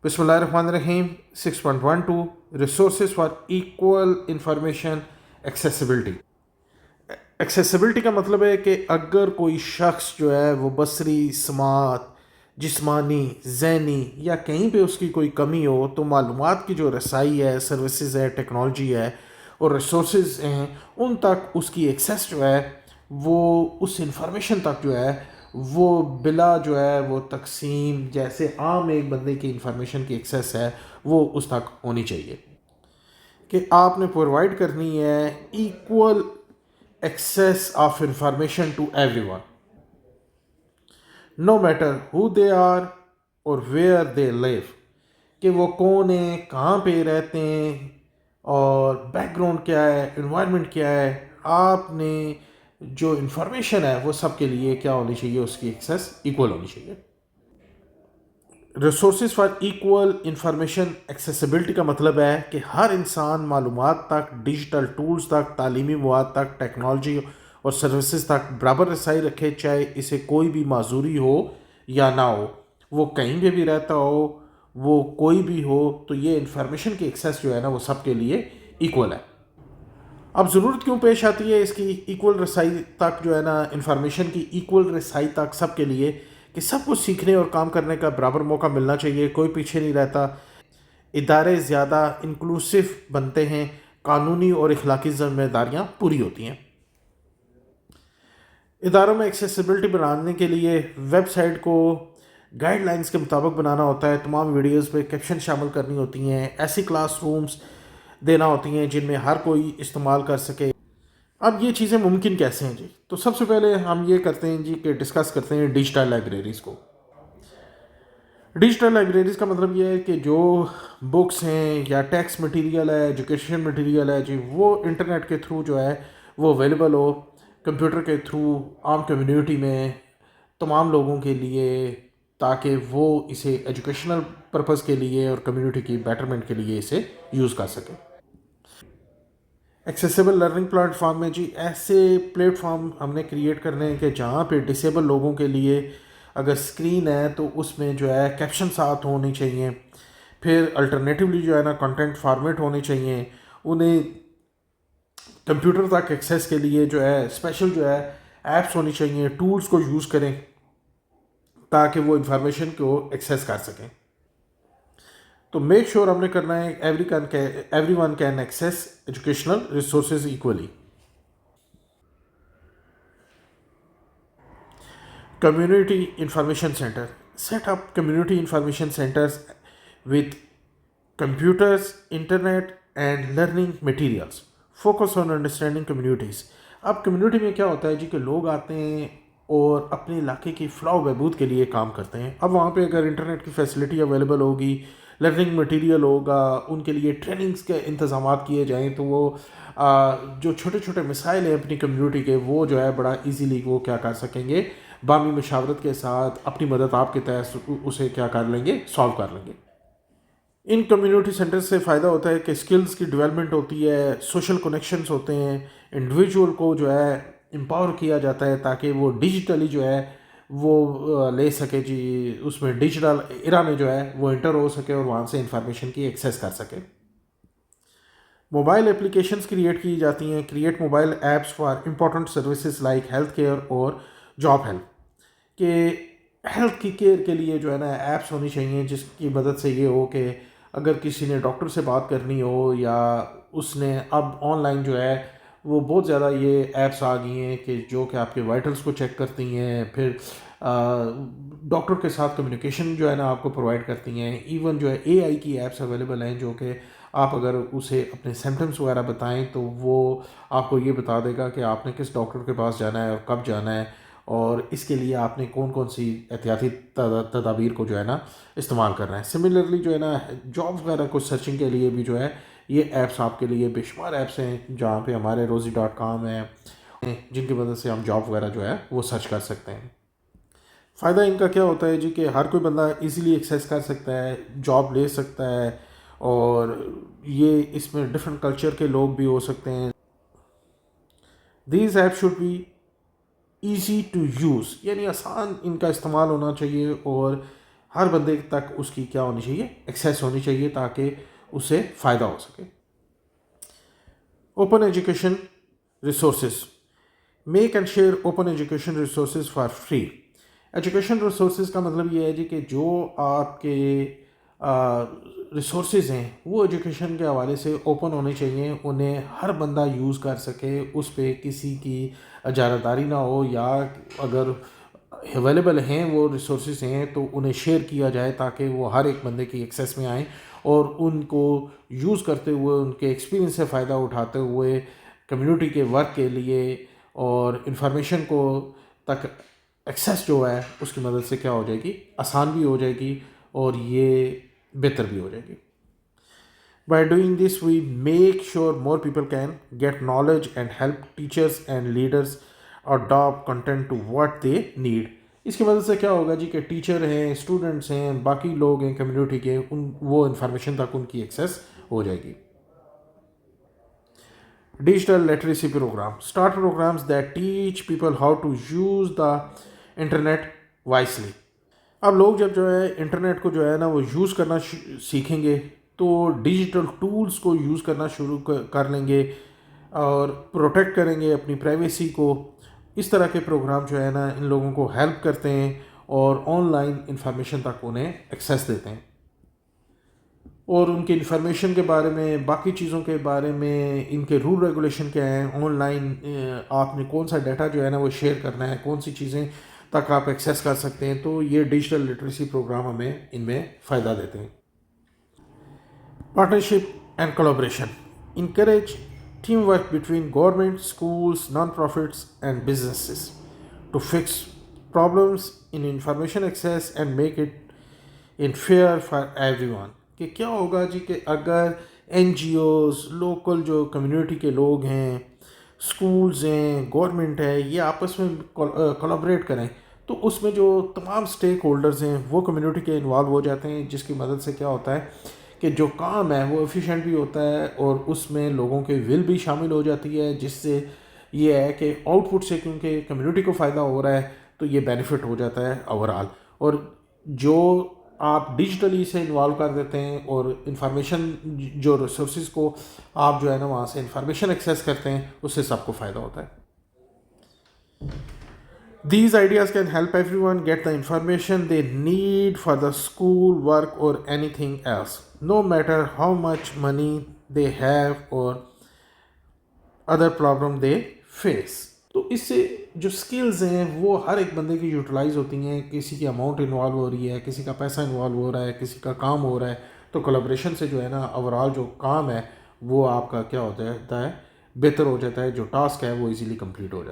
बिस्मिल्लाहिर्रहमानिर्रहीम 6.12 resources for equal information accessibility. Accessibility का मतलब है कि अगर कोई शख्स जो है वो बसरी, समात, जिस्मानी, ज़हनी या कहीं पे उसकी कोई कमी हो तो मालूमात की जो रसाई है, सर्विसेज है, टेक्नोलॉजी है और रिसोर्सेज हैं उन तक उसकी एक्सेस जो है वो उस इंफॉर्मेशन तक जो है वो बिला जो है वो तकसीम जैसे आम एक बंदे की इंफॉर्मेशन की एक्सेस है वो उस तक होनी चाहिए कि आपने प्रोवाइड करनी है equal access of information to everyone no matter who they are और वेयर दे लिव, कि वो कौन है, कहाँ पे रहते हैं और बैकग्राउंड क्या है, इन्वायरमेंट क्या है। आपने जो इंफॉर्मेशन है वो सबके लिए क्या होनी चाहिए, उसकी एक्सेस इक्वल होनी चाहिए। Resources for equal information accessibility का मतलब है कि हर इंसान मालूमात तक, डिजिटल टूल्स तक, तालीमी मवाद तक, टेक्नोलॉजी और सर्विसेज तक बराबर रसाई रखे, चाहे इसे कोई भी माजूरी हो या ना हो, वो कहीं पे भी रहता हो, वो कोई भी हो, तो ये इंफॉर्मेशन की एक्सेस जो है ना वो सबके लिए इक्वल है। अब ज़रूरत क्यों पेश आती है इसकी इक्वल रसाई तक जो है ना, इंफॉर्मेशन की इक्वल रसाई तक सबके लिए, कि सबको सीखने और काम करने का बराबर मौका मिलना चाहिए, कोई पीछे नहीं रहता, इदारे ज़्यादा इंक्लूसिव बनते हैं, कानूनी और इखलाकी जिम्मेदारियाँ पूरी होती हैं। इदारों में एक्सेसिबिलिटी बनाने के लिए वेबसाइट को गाइडलाइंस के मुताबिक बनाना होता है, तमाम वीडियोस पे कैप्शन शामिल करनी होती हैं, ऐसी क्लास रूम्स देना होती हैं जिनमें हर कोई इस्तेमाल कर सके। अब ये चीज़ें मुमकिन कैसे हैं जी? तो सबसे पहले हम ये करते हैं जी कि डिस्कस करते हैं डिजिटल लाइब्रेरीज़ को। डिजिटल लाइब्रेरीज़ का मतलब ये है कि जो बुक्स हैं या टेक्स्ट मटेरियल है, एजुकेशन मटेरियल है जी, वो इंटरनेट के थ्रू जो है वो अवेलेबल हो, कंप्यूटर के थ्रू आम कम्युनिटी में तमाम लोगों के लिए, ताकि वो इसे एजुकेशनल पर्पज़ के लिए और कम्युनिटी की बेटरमेंट के लिए इसे यूज़ कर सकें। एक्सेसिबल लर्निंग प्लेटफॉर्म में जी ऐसे प्लेटफॉर्म हमने क्रिएट करने हैं कि जहाँ पे डिसेबल लोगों के लिए अगर स्क्रीन है तो उसमें जो है कैप्शन साथ होनी चाहिए, फिर अल्टरनेटिवली जो है ना कंटेंट फॉर्मेट होने चाहिए, उन्हें कंप्यूटर तक एक्सेस के लिए जो है स्पेशल जो है ऐप्स होनी चाहिए, टूल्स को यूज़ करें ताकि वो इंफॉर्मेशन को एक्सेस कर सकें। तो मेक श्योर हमने करना है everyone can access educational resources equally. Community Information Center. Set up community information centers with computers, internet and learning materials. Focus on understanding communities. अब कम्युनिटी में क्या होता है जी कि लोग आते हैं और अपने इलाके की फ़लाह बहबूद के लिए काम करते हैं। अब वहाँ पे अगर इंटरनेट की फैसिलिटी अवेलेबल होगी, लर्निंग मटेरियल होगा, उनके लिए ट्रेनिंग्स के इंतज़ाम किए जाएँ तो वो जो छोटे छोटे मसाइल हैं अपनी कम्युनिटी के, वो जो है बड़ा इजीली वो क्या कर सकेंगे, बामी मशावरत के साथ अपनी मदद आपके तहत उसे क्या कर लेंगे, सॉल्व कर लेंगे। इन कम्युनिटी सेंटर्स से फ़ायदा होता है कि स्किल्स की डेवलपमेंट होती है, सोशल कनेक्शंस होते हैं, इंडिविजुअल को जो है एम्पावर किया जाता है ताकि वो डिजिटली जो है वो ले सके जी, उसमें डिजिटल इरा में जो है वो इंटर हो सके और वहाँ से इंफॉर्मेशन की एक्सेस कर सके। मोबाइल एप्लीकेशंस क्रिएट की जाती हैं, create mobile apps for important services like health care और जॉब हेल्प, कि हेल्थ की केयर के लिए जो है ना ऐप्स होनी चाहिए जिसकी मदद से ये हो कि अगर किसी ने डॉक्टर से बात करनी हो या उसने अब ऑनलाइन जो है वो बहुत ज़्यादा ये ऐप्स आ गई हैं कि जो कि आपके वाइटल्स को चेक करती हैं, फिर डॉक्टर के साथ कम्युनिकेशन जो है ना आपको प्रोवाइड करती हैं। इवन जो है एआई की ऐप्स अवेलेबल हैं जो कि आप अगर उसे अपने सिम्टम्स वगैरह बताएं तो वो आपको ये बता देगा कि आपने किस डॉक्टर के पास जाना है और कब जाना है, और इसके लिए आपने कौन कौन सी एहतियाती तदाबीर को जो है ना इस्तेमाल करना है। सिमिलरली जो है ना जॉब्स वगैरह को सर्चिंग के लिए भी जो है ये ऐप्स आपके लिए बेशुमार ऐप्स हैं, जहाँ पे हमारे rozi.com है जिनकी मदद से हम जॉब वगैरह जो है वो सर्च कर सकते हैं। फ़ायदा इनका क्या होता है जी कि हर कोई बंदा इजीली एक्सेस कर सकता है, जॉब ले सकता है, और ये इसमें डिफरेंट कल्चर के लोग भी हो सकते हैं। These app should be easy to use, यानी आसान इनका इस्तेमाल होना चाहिए और ہر بندے تک اس کی کیا ہونی چاہیے، ایکسیس ہونی چاہیے تاکہ اسے فائدہ ہو سکے. Open education resources. Make and share open education resources for free. Education resources کا مطلب یہ ہے جی کہ جو آپ کے ریسورسز ہیں وہ ایجوکیشن کے حوالے سے اوپن ہونے چاہیے، انہیں ہر بندہ یوز کر سکے، اس پہ کسی کی اجارہ داری نہ ہو، یا اگر اویلیبل ہیں وہ ریسورسز ہیں تو انہیں شیئر کیا جائے تاکہ وہ ہر ایک بندے کی ایکسیس میں آئیں اور ان کو یوز کرتے ہوئے، ان کے ایکسپیرینس سے فائدہ اٹھاتے ہوئے کمیونٹی کے ورک کے لیے اور انفارمیشن کو تک ایکسیس جو ہے اس کی مدد سے کیا ہو جائے گی، آسان بھی ہو جائے گی اور یہ بہتر بھی ہو جائے گی. By doing this, we make sure more people can get knowledge and help teachers and leaders adopt content to what they need. اس کی مدد سے کیا ہوگا جی کہ ٹیچر ہیں، اسٹوڈنٹس ہیں، باقی لوگ ہیں کمیونٹی کے، وہ انفارمیشن تک ان کی ایکسیس ہو جائے گی. Digital literacy programme. Start programmes that teach people how to use the internet wisely. اب لوگ جب جو ہے انٹرنیٹ کو جو ہے نا وہ یوز کرنا سیکھیں گے تو ڈیجیٹل ٹولز کو یوز کرنا شروع کر لیں گے اور پروٹیکٹ کریں گے اپنی پرائیویسی کو. اس طرح کے پروگرام جو ہے نا ان لوگوں کو ہیلپ کرتے ہیں اور آن لائن انفارمیشن تک انہیں ایکسیس دیتے ہیں، اور ان کی انفارمیشن کے بارے میں، باقی چیزوں کے بارے میں، ان کے رول ریگولیشن کیا ہیں، آن لائن آپ نے کون سا ڈیٹا جو ہے نا وہ شیئر کرنا ہے، کون سی چیزیں تک آپ ایکسیس کر سکتے ہیں. تو یہ ڈیجیٹل لٹریسی پروگرام ہمیں ان میں فائدہ دیتے ہیں. Partnership and collaboration. Encourage team work between government, schools, non profits and businesses to fix problems in information access and make it in fair for everyone. کہ کیا ہوگا جی کہ اگر این جی اوز، لوکل جو community کے لوگ ہیں، اسکولز ہیں، گورنمنٹ ہے، یہ آپس میں کولابریٹ کریں تو اس میں جو تمام اسٹیک ہولڈرز ہیں وہ کمیونٹی کے انوالو ہو جاتے ہیں، جس کی مدد سے کیا ہوتا ہے کہ جو کام ہے وہ ایفیشینٹ بھی ہوتا ہے اور اس میں لوگوں کے ول بھی شامل ہو جاتی ہے، جس سے یہ ہے کہ آؤٹ پٹ سے کیونکہ کمیونٹی کو فائدہ ہو رہا ہے تو یہ بینیفٹ ہو جاتا ہے اوور آل. اور جو آپ ڈیجیٹلی سے انوالو کر دیتے ہیں اور انفارمیشن جو ریسورسز کو آپ جو ہے نا وہاں سے انفارمیشن ایکسیس کرتے ہیں، اس سے سب کو فائدہ ہوتا ہے. These ideas can help everyone get the information they need for the school, work or anything else, no matter how much money they have or other problem they face. تو اس سے جو سکلز ہیں وہ ہر ایک بندے کی یوٹیلائز ہوتی ہیں، کسی کی اماؤنٹ انوالو ہو رہی ہے، کسی کا پیسہ انوالو ہو رہا ہے، کسی کا کام ہو رہا ہے، تو کولیبریشن سے جو ہے نا اوور آل جو کام ہے وہ آپ کا کیا ہوتا ہے بہتر ہو جاتا ہے، جو ٹاسک ہے وہ ایزیلی کمپلیٹ ہو جاتا ہے.